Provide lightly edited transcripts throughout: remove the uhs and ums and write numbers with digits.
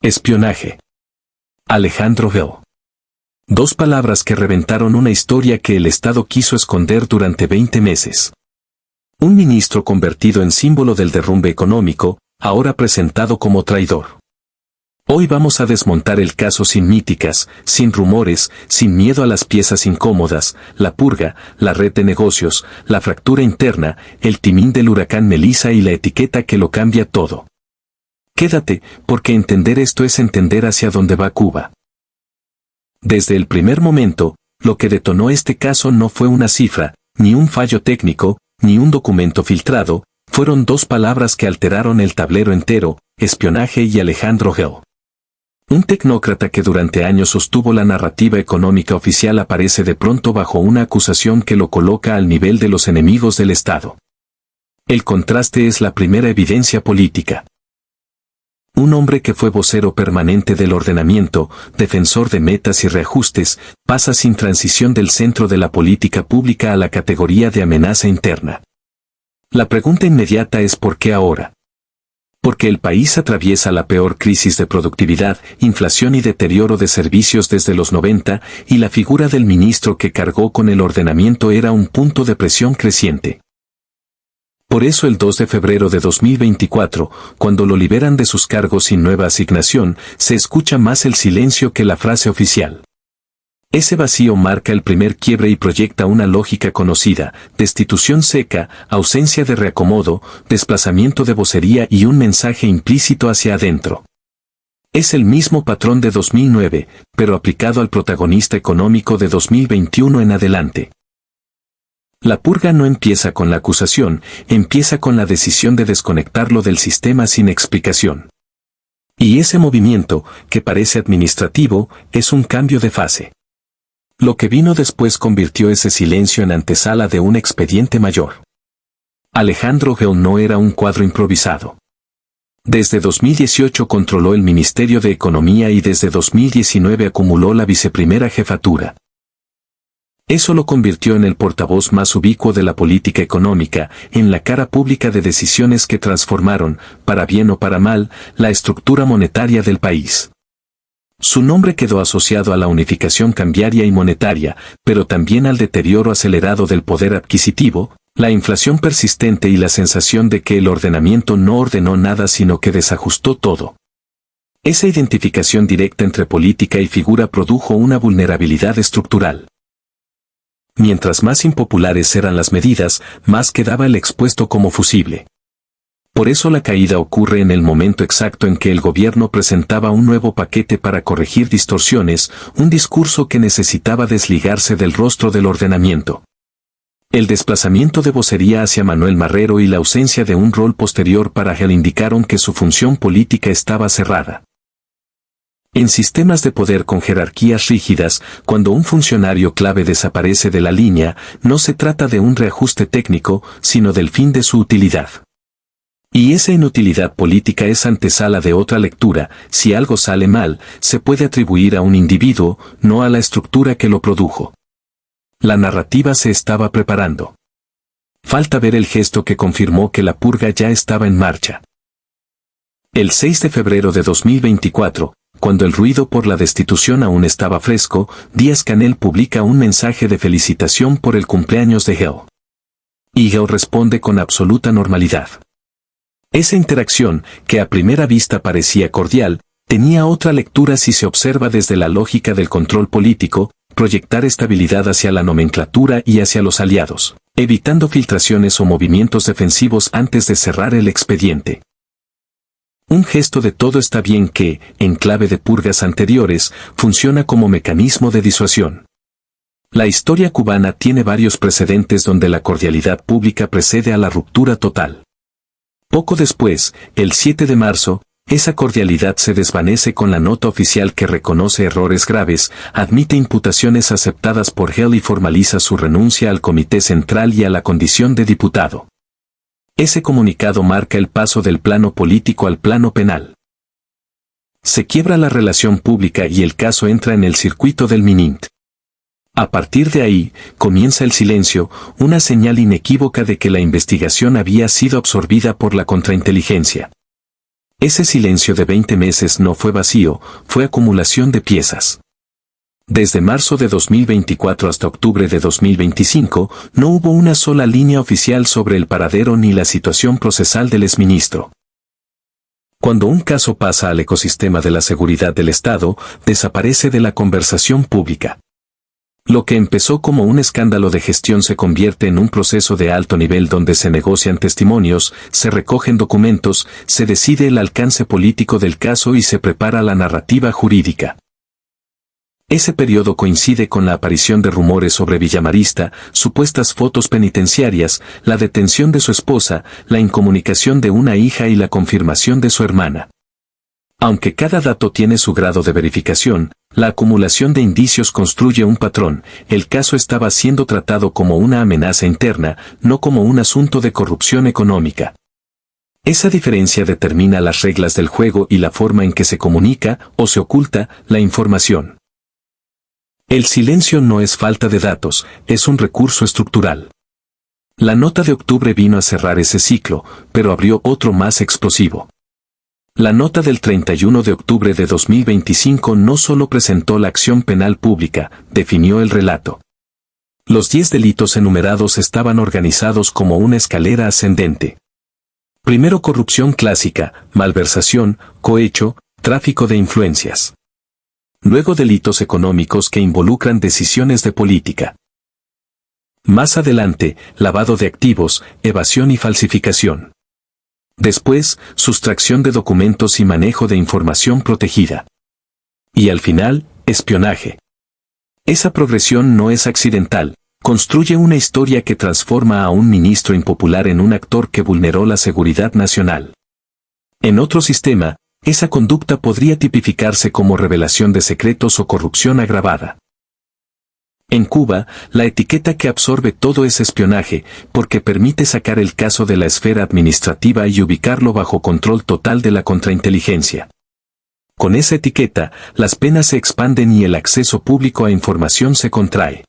Espionaje. Alejandro Gell. Dos palabras que reventaron una historia que el Estado quiso esconder durante 20 meses. Un ministro convertido en símbolo del derrumbe económico, ahora presentado como traidor. Hoy vamos a desmontar el caso sin míticas, sin rumores, sin miedo a las piezas incómodas, la purga, la red de negocios, la fractura interna, el timón del huracán Melissa y la etiqueta que lo cambia todo. Quédate, porque entender esto es entender hacia dónde va Cuba. Desde el primer momento, lo que detonó este caso no fue una cifra, ni un fallo técnico, ni un documento filtrado, fueron dos palabras que alteraron el tablero entero, espionaje y Alejandro Gell. Un tecnócrata que durante años sostuvo la narrativa económica oficial aparece de pronto bajo una acusación que lo coloca al nivel de los enemigos del Estado. El contraste es la primera evidencia política. Un hombre que fue vocero permanente del ordenamiento, defensor de metas y reajustes, pasa sin transición del centro de la política pública a la categoría de amenaza interna. La pregunta inmediata es ¿por qué ahora? Porque el país atraviesa la peor crisis de productividad, inflación y deterioro de servicios desde los 90, y la figura del ministro que cargó con el ordenamiento era un punto de presión creciente. Por eso el 2 de febrero de 2024, cuando lo liberan de sus cargos sin nueva asignación, se escucha más el silencio que la frase oficial. Ese vacío marca el primer quiebre y proyecta una lógica conocida: destitución seca, ausencia de reacomodo, desplazamiento de vocería y un mensaje implícito hacia adentro. Es el mismo patrón de 2009, pero aplicado al protagonista económico de 2021 en adelante. La purga no empieza con la acusación, empieza con la decisión de desconectarlo del sistema sin explicación. Y ese movimiento, que parece administrativo, es un cambio de fase. Lo que vino después convirtió ese silencio en antesala de un expediente mayor. Alejandro Gell no era un cuadro improvisado. Desde 2018 controló el Ministerio de Economía y desde 2019 acumuló la viceprimera jefatura. Eso lo convirtió en el portavoz más ubicuo de la política económica, en la cara pública de decisiones que transformaron, para bien o para mal, la estructura monetaria del país. Su nombre quedó asociado a la unificación cambiaria y monetaria, pero también al deterioro acelerado del poder adquisitivo, la inflación persistente y la sensación de que el ordenamiento no ordenó nada sino que desajustó todo. Esa identificación directa entre política y figura produjo una vulnerabilidad estructural. Mientras más impopulares eran las medidas, más quedaba el expuesto como fusible. Por eso la caída ocurre en el momento exacto en que el gobierno presentaba un nuevo paquete para corregir distorsiones, un discurso que necesitaba desligarse del rostro del ordenamiento. El desplazamiento de vocería hacia Manuel Marrero y la ausencia de un rol posterior para Gell indicaron que su función política estaba cerrada. En sistemas de poder con jerarquías rígidas, cuando un funcionario clave desaparece de la línea, no se trata de un reajuste técnico, sino del fin de su utilidad. Y esa inutilidad política es antesala de otra lectura: si algo sale mal, se puede atribuir a un individuo, no a la estructura que lo produjo. La narrativa se estaba preparando. Falta ver el gesto que confirmó que la purga ya estaba en marcha. El 6 de febrero de 2024, cuando el ruido por la destitución aún estaba fresco, Díaz-Canel publica un mensaje de felicitación por el cumpleaños de Gell. Y Gell responde con absoluta normalidad. Esa interacción, que a primera vista parecía cordial, tenía otra lectura si se observa desde la lógica del control político: proyectar estabilidad hacia la nomenclatura y hacia los aliados, evitando filtraciones o movimientos defensivos antes de cerrar el expediente. Un gesto de todo está bien que, en clave de purgas anteriores, funciona como mecanismo de disuasión. La historia cubana tiene varios precedentes donde la cordialidad pública precede a la ruptura total. Poco después, el 7 de marzo, esa cordialidad se desvanece con la nota oficial que reconoce errores graves, admite imputaciones aceptadas por Gell y formaliza su renuncia al Comité Central y a la condición de diputado. Ese comunicado marca el paso del plano político al plano penal. Se quiebra la relación pública y el caso entra en el circuito del MININT. A partir de ahí, comienza el silencio, una señal inequívoca de que la investigación había sido absorbida por la contrainteligencia. Ese silencio de 20 meses no fue vacío, fue acumulación de piezas. Desde marzo de 2024 hasta octubre de 2025, no hubo una sola línea oficial sobre el paradero ni la situación procesal del exministro. Cuando un caso pasa al ecosistema de la seguridad del Estado, desaparece de la conversación pública. Lo que empezó como un escándalo de gestión se convierte en un proceso de alto nivel donde se negocian testimonios, se recogen documentos, se decide el alcance político del caso y se prepara la narrativa jurídica. Ese periodo coincide con la aparición de rumores sobre Villamarista, supuestas fotos penitenciarias, la detención de su esposa, la incomunicación de una hija y la confirmación de su hermana. Aunque cada dato tiene su grado de verificación, la acumulación de indicios construye un patrón. El caso estaba siendo tratado como una amenaza interna, no como un asunto de corrupción económica. Esa diferencia determina las reglas del juego y la forma en que se comunica, o se oculta, la información. El silencio no es falta de datos, es un recurso estructural. La nota de octubre vino a cerrar ese ciclo, pero abrió otro más explosivo. La nota del 31 de octubre de 2025 no solo presentó la acción penal pública, definió el relato. Los 10 delitos enumerados estaban organizados como una escalera ascendente. Primero corrupción clásica, malversación, cohecho, tráfico de influencias. Luego delitos económicos que involucran decisiones de política. Más adelante, lavado de activos, evasión y falsificación. Después, sustracción de documentos y manejo de información protegida. Y al final, espionaje. Esa progresión no es accidental, construye una historia que transforma a un ministro impopular en un actor que vulneró la seguridad nacional. En otro sistema, esa conducta podría tipificarse como revelación de secretos o corrupción agravada. En Cuba, la etiqueta que absorbe todo es espionaje, porque permite sacar el caso de la esfera administrativa y ubicarlo bajo control total de la contrainteligencia. Con esa etiqueta, las penas se expanden y el acceso público a información se contrae.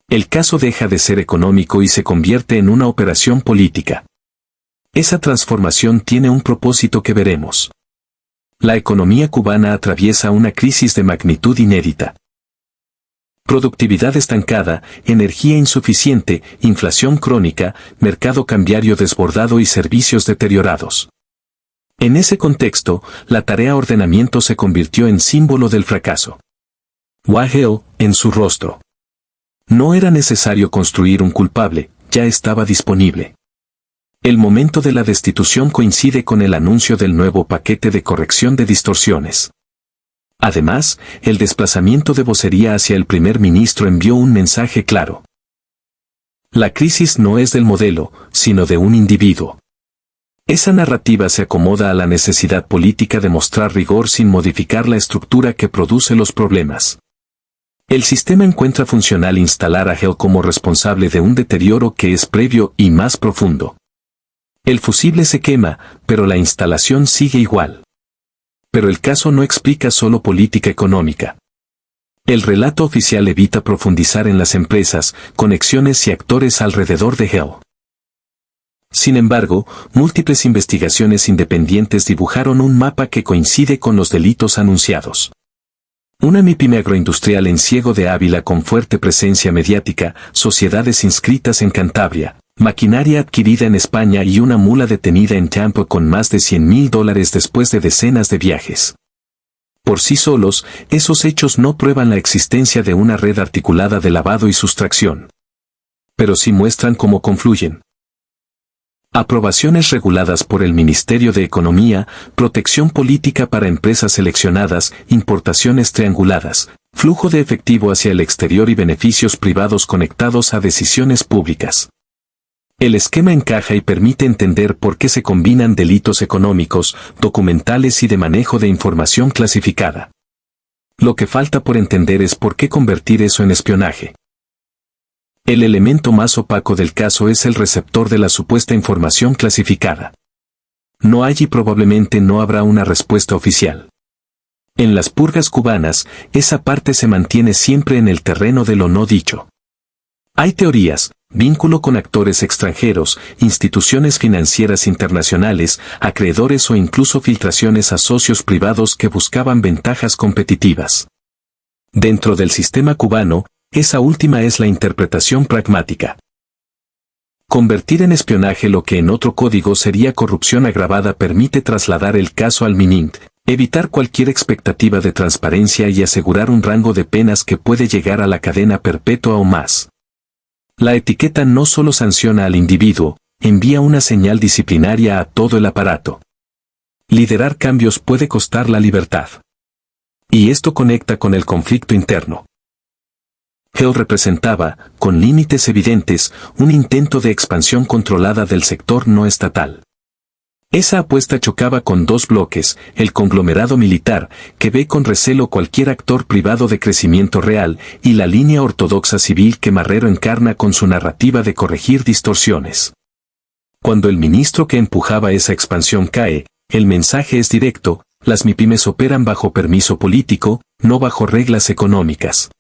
El caso deja de ser económico y se convierte en una operación política. Esa transformación tiene un propósito que veremos. La economía cubana atraviesa una crisis de magnitud inédita. Productividad estancada, energía insuficiente, inflación crónica, mercado cambiario desbordado y servicios deteriorados. En ese contexto, la tarea ordenamiento se convirtió en símbolo del fracaso. Wahel, en su rostro. No era necesario construir un culpable, ya estaba disponible. El momento de la destitución coincide con el anuncio del nuevo paquete de corrección de distorsiones. Además, el desplazamiento de vocería hacia el primer ministro envió un mensaje claro. La crisis no es del modelo, sino de un individuo. Esa narrativa se acomoda a la necesidad política de mostrar rigor sin modificar la estructura que produce los problemas. El sistema encuentra funcional instalar a Hell como responsable de un deterioro que es previo y más profundo. El fusible se quema, pero la instalación sigue igual. Pero el caso no explica solo política económica. El relato oficial evita profundizar en las empresas, conexiones y actores alrededor de Hell. Sin embargo, múltiples investigaciones independientes dibujaron un mapa que coincide con los delitos anunciados. Una MIPYME agroindustrial en Ciego de Ávila con fuerte presencia mediática, sociedades inscritas en Cantabria, maquinaria adquirida en España y una mula detenida en Tampa con más de $100,000 después de decenas de viajes. Por sí solos, esos hechos no prueban la existencia de una red articulada de lavado y sustracción. Pero sí muestran cómo confluyen. Aprobaciones reguladas por el Ministerio de Economía, protección política para empresas seleccionadas, importaciones trianguladas, flujo de efectivo hacia el exterior y beneficios privados conectados a decisiones públicas. El esquema encaja y permite entender por qué se combinan delitos económicos, documentales y de manejo de información clasificada. Lo que falta por entender es por qué convertir eso en espionaje. El elemento más opaco del caso es el receptor de la supuesta información clasificada. No hay y probablemente no habrá una respuesta oficial. En las purgas cubanas, esa parte se mantiene siempre en el terreno de lo no dicho. Hay teorías, vínculo con actores extranjeros, instituciones financieras internacionales, acreedores o incluso filtraciones a socios privados que buscaban ventajas competitivas. Dentro del sistema cubano, esa última es la interpretación pragmática. Convertir en espionaje lo que en otro código sería corrupción agravada permite trasladar el caso al MININT, evitar cualquier expectativa de transparencia y asegurar un rango de penas que puede llegar a la cadena perpetua o más. La etiqueta no solo sanciona al individuo, envía una señal disciplinaria a todo el aparato. Liderar cambios puede costar la libertad. Y esto conecta con el conflicto interno. Geo representaba, con límites evidentes, un intento de expansión controlada del sector no estatal. Esa apuesta chocaba con dos bloques, el conglomerado militar, que ve con recelo cualquier actor privado de crecimiento real, y la línea ortodoxa civil que Marrero encarna con su narrativa de corregir distorsiones. Cuando el ministro que empujaba esa expansión cae, el mensaje es directo: las MIPYMES operan bajo permiso político, no bajo reglas económicas.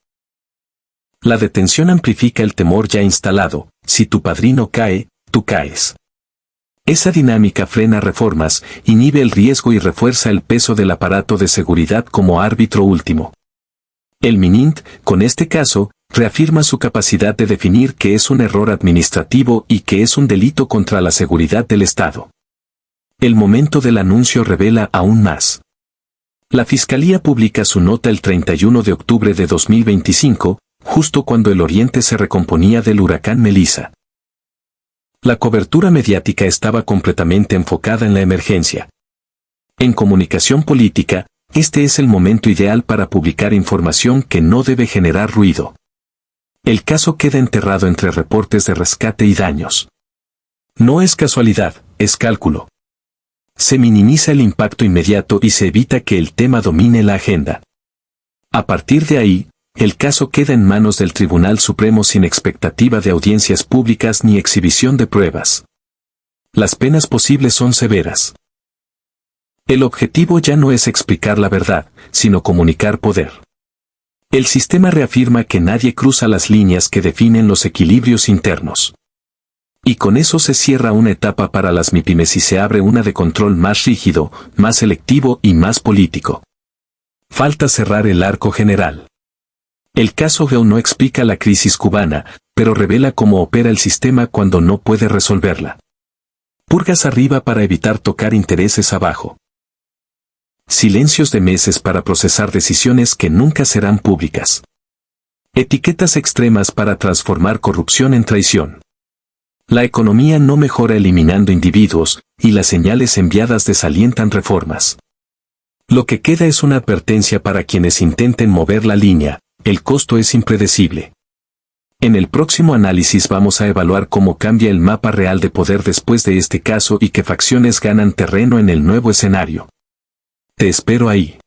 La detención amplifica el temor ya instalado: si tu padrino cae, tú caes. Esa dinámica frena reformas, inhibe el riesgo y refuerza el peso del aparato de seguridad como árbitro último. El MININT, con este caso, reafirma su capacidad de definir qué es un error administrativo y qué es un delito contra la seguridad del Estado. El momento del anuncio revela aún más. La Fiscalía publica su nota el 31 de octubre de 2025, justo cuando el Oriente se recomponía del huracán Melissa. La cobertura mediática estaba completamente enfocada en la emergencia. En comunicación política, este es el momento ideal para publicar información que no debe generar ruido. El caso queda enterrado entre reportes de rescate y daños. No es casualidad, es cálculo. Se minimiza el impacto inmediato y se evita que el tema domine la agenda. A partir de ahí, el caso queda en manos del Tribunal Supremo sin expectativa de audiencias públicas ni exhibición de pruebas. Las penas posibles son severas. El objetivo ya no es explicar la verdad, sino comunicar poder. El sistema reafirma que nadie cruza las líneas que definen los equilibrios internos. Y con eso se cierra una etapa para las MIPYMES y se abre una de control más rígido, más selectivo y más político. Falta cerrar el arco general. El caso Geo no explica la crisis cubana, pero revela cómo opera el sistema cuando no puede resolverla. Purgas arriba para evitar tocar intereses abajo. Silencios de meses para procesar decisiones que nunca serán públicas. Etiquetas extremas para transformar corrupción en traición. La economía no mejora eliminando individuos, y las señales enviadas desalientan reformas. Lo que queda es una advertencia para quienes intenten mover la línea: el costo es impredecible. En el próximo análisis vamos a evaluar cómo cambia el mapa real de poder después de este caso y qué facciones ganan terreno en el nuevo escenario. Te espero ahí.